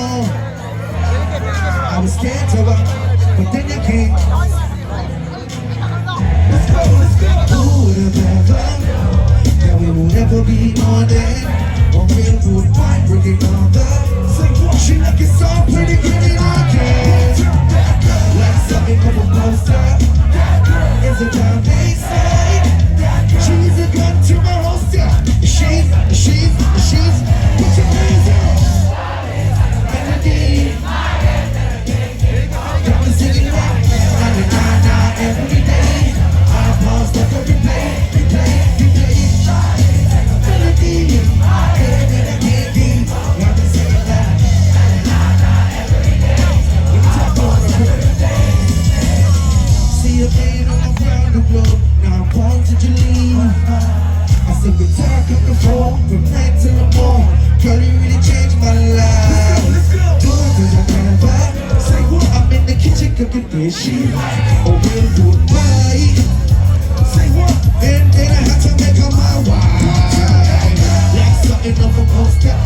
more. I was scared to her, but then you came. Let's go, let's go. Who would have ever that we will never be more than a real good fight, bringing on the. She looking so pretty, get it again. Like something from a poster. It's a damn baseline. She's a gun to my holster. She's, put your hands up. Melody. Got me singing rock. Na every day. I pause like a replay. Melody. Melody. Got me singing that. See you playing all around the globe. Now I'm born to leave. I said we talk on the phone from night till the morning. Girl, you really changed my life. Doing things I never. Say what? I'm in the kitchen cooking dishes. Oh, real good bite. Say what? And then I had to make her my wife. Like something off a poster.